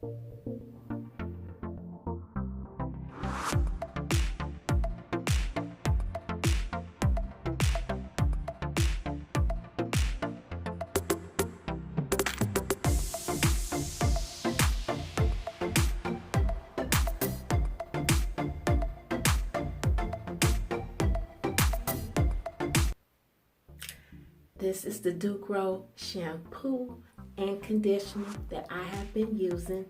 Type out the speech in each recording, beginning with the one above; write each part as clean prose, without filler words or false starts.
This is the Doo Gro shampoo and conditioner that I have been using,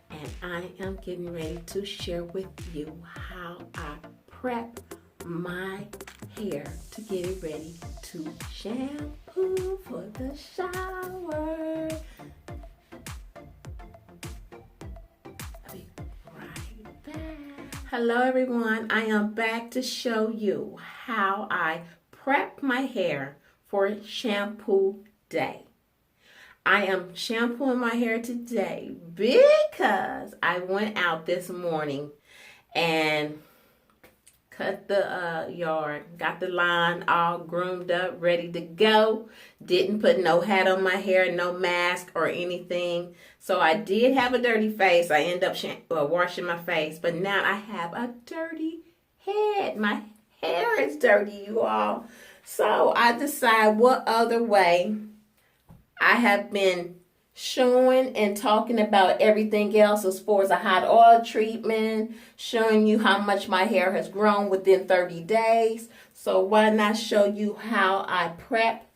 and I am getting ready to share with you how I prep my hair to get it ready to shampoo for the shower. I'll be right back. Hello everyone, I am back to show you how I prep my hair for shampoo day. I am shampooing my hair today because I went out this morning and cut the yard, got the lawn all groomed up, ready to go. Didn't put no hat on my hair, no mask or anything. So I did have a dirty face. I ended up washing my face, but now I have a dirty head. My hair is dirty, you all. So I decide what other way. I have been showing and talking about everything else as far as a hot oil treatment, showing you how much my hair has grown within 30 days. So why not show you how I prep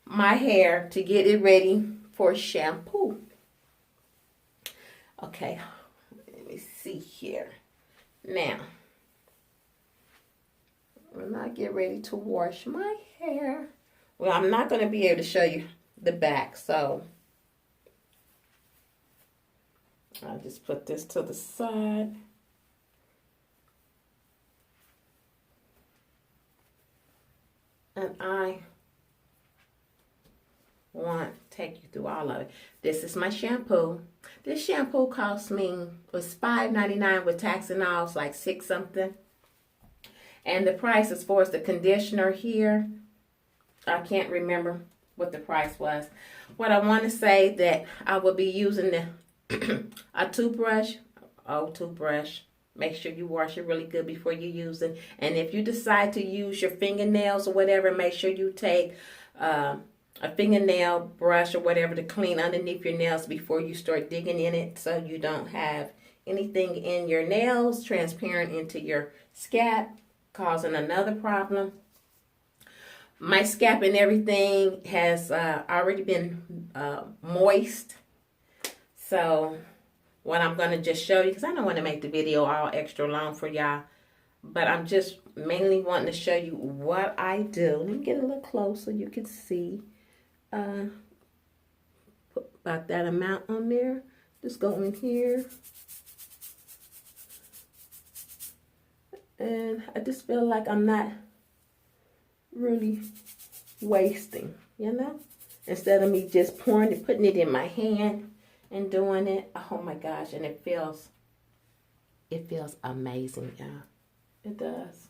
my hair to get it ready for shampoo? Okay, let me see here. Now, when I get ready to wash my hair, well, I'm not going to be able to show you the back, so I'll just put this to the side. And I want to take you through all of it. This is my shampoo. This shampoo cost me, was $5.99 with tax and all, it's like $6 something. And the price as far as the conditioner here, I can't remember what the price was. What I want to say that I will be using a toothbrush, old toothbrush. Make sure you wash it really good before you use it. And if you decide to use your fingernails or whatever, make sure you take a fingernail brush or whatever to clean underneath your nails before you start digging in it, so you don't have anything in your nails transparent into your scalp, causing another problem. My scalp and everything has already been moist. So what I'm going to just show you, because I don't want to make the video all extra long for y'all, but I'm just mainly wanting to show you what I do. Let me get a little closer so you can see. Put about that amount on there. Just go in here. And I just feel like I'm not really wasting, you know? Instead of me just pouring it, putting it in my hand and doing it. Oh my gosh, and it feels amazing, y'all. It does.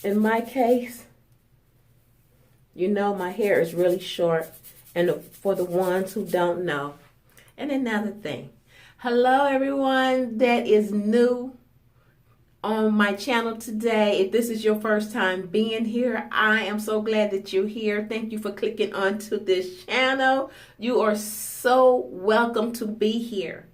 In my case, you know my hair is really short, and for the ones who don't know. And another thing, hello everyone that is new on my channel today. If this is your first time being here, I am so glad that you're here. Thank you for clicking onto this channel. You are so welcome to be here.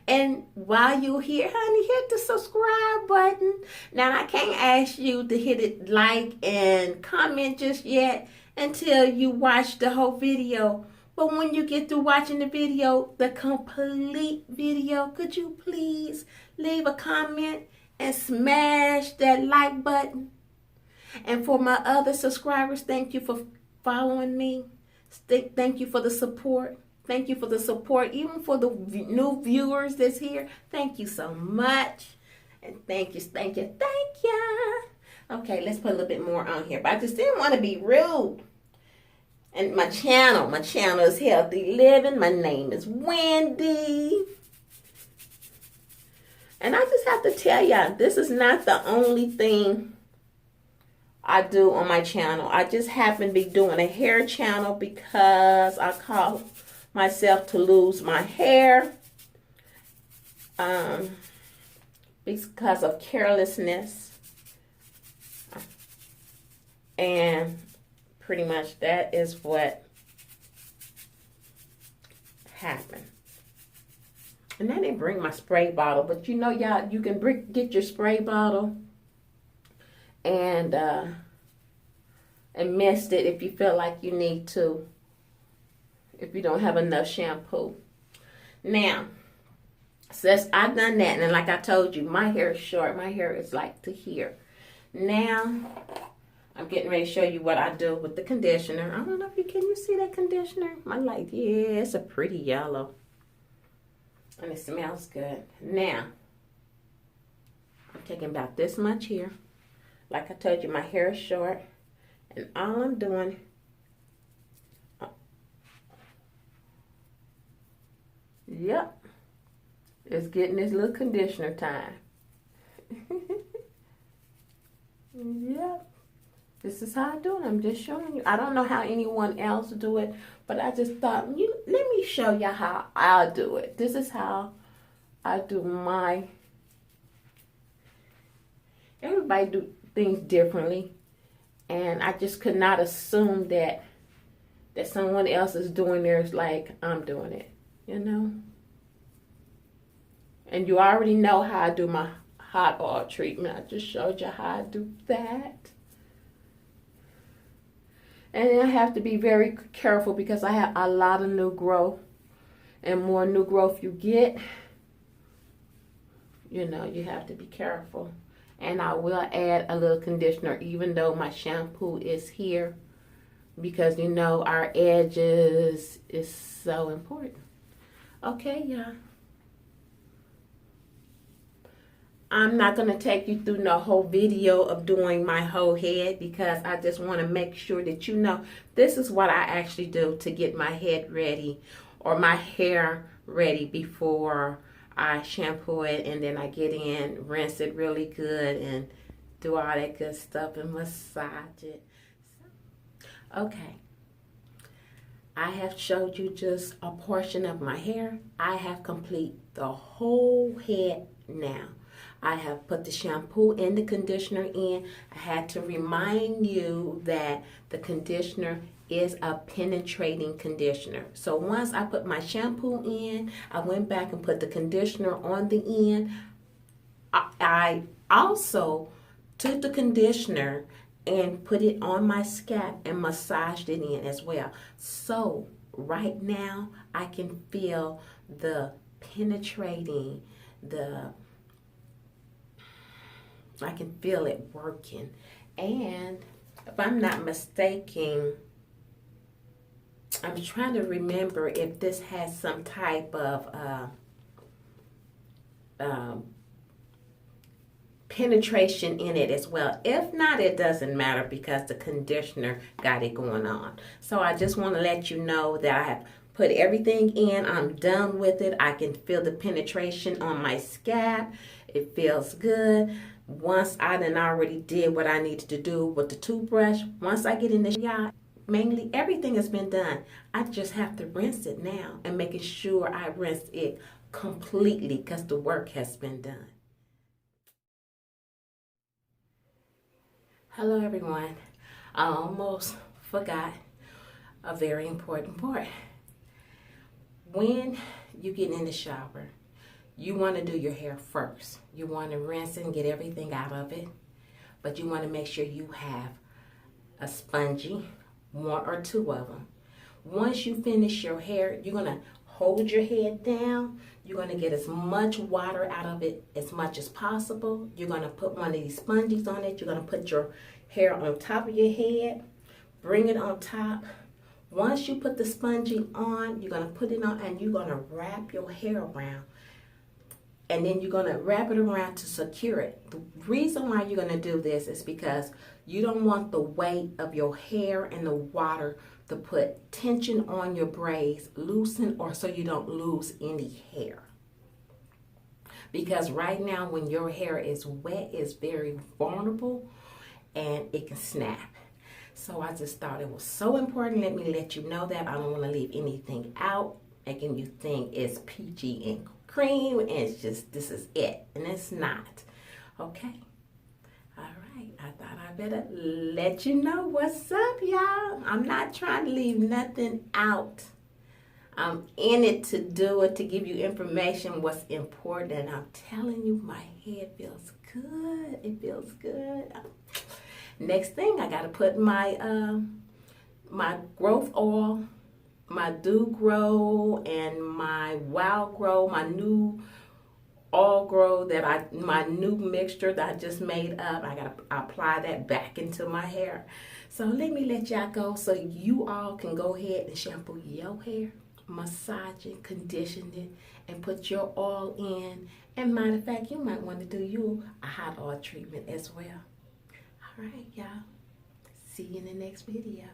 And while you're here, honey, hit the subscribe button. Now, I can't ask you to hit it like and comment just yet until you watch the whole video. But when you get through watching the video, the complete video, could you please leave a comment and smash that like button? And for my other subscribers, thank you for following me. Thank you for the support. Thank you for the support, even for the new viewers that's here. Thank you so much. And thank you. Okay, let's put a little bit more on here. But I just didn't want to be rude. And my channel is Healthy Living. My name is Wendy. And I just have to tell y'all, this is not the only thing I do on my channel. I just happen to be doing a hair channel because I call myself to lose my hair because of carelessness. And pretty much that is what happened. And I didn't bring my spray bottle, but you know, y'all, you can get your spray bottle and mist it if you feel like you need to, if you don't have enough shampoo. Now, since I've done that, and like I told you, my hair is short. My hair is like to here. Now, I'm getting ready to show you what I do with the conditioner. I don't know if can you see that conditioner? My light, yeah, it's a pretty yellow. And it smells good. Now, I'm taking about this much here. Like I told you, my hair is short. And all I'm doing, yep, is getting this little conditioner time. Yep. This is how I do it. I'm just showing you. I don't know how anyone else do it, but I just thought, let me show you how I do it. This is how I do my. Everybody do things differently, and I just could not assume that someone else is doing theirs like I'm doing it, you know. And you already know how I do my hot oil treatment. I just showed you how I do that. And I have to be very careful because I have a lot of new growth. And more new growth you get, you know, you have to be careful. And I will add a little conditioner even though my shampoo is here. Because, you know, our edges is so important. Okay, y'all. I'm not going to take you through no whole video of doing my whole head because I just want to make sure that you know this is what I actually do to get my head ready or my hair ready before I shampoo it, and then I get in, rinse it really good and do all that good stuff and massage it. Okay. I have showed you just a portion of my hair. I have complete the whole head now. I have put the shampoo and the conditioner in. I had to remind you that the conditioner is a penetrating conditioner. So once I put my shampoo in, I went back and put the conditioner on the end. I also took the conditioner and put it on my scalp and massaged it in as well. So right now I can feel the penetrating, I can feel it working. And if I'm not mistaken, I'm trying to remember if this has some type of penetration in it as well. If not, it doesn't matter because the conditioner got it going on. So I just want to let you know that I have put everything in. I'm done with it. I can feel the penetration on my scalp. It feels good. Once I done already did what I needed to do with the toothbrush, once I get in the shower, mainly everything has been done. I just have to rinse it now and making sure I rinse it completely because the work has been done. Hello everyone. I almost forgot a very important part. When you get in the shower, you want to do your hair first. You want to rinse and get everything out of it. But you want to make sure you have a spongy, one or two of them. Once you finish your hair, you're going to hold your head down. You're going to get as much water out of it as much as possible. You're going to put one of these sponges on it. You're going to put your hair on top of your head. Bring it on top. Once you put the sponging on, you're going to put it on and you're going to wrap your hair around. And then you're going to wrap it around to secure it. The reason why you're going to do this is because you don't want the weight of your hair and the water to put tension on your braids, loosen, or so you don't lose any hair. Because right now when your hair is wet, it's very vulnerable and it can snap. So I just thought it was so important. Let me let you know that. I don't want to leave anything out, making you think it's peachy and cream, and it's just, this is it, and it's not. Okay? All right. I thought I better let you know what's up, y'all. I'm not trying to leave nothing out. I'm in it to do it, to give you information, what's important, and I'm telling you, my head feels good. It feels good. Next thing, I got to put my my growth oil, my Doo Gro, and my Wow Grow, my new All Grow my new mixture that I just made up. I got to apply that back into my hair. So let me let y'all go so you all can go ahead and shampoo your hair, massage it, condition it, and put your oil in. And matter of fact, you might want to do you a hot oil treatment as well. All right, y'all. See you in the next video.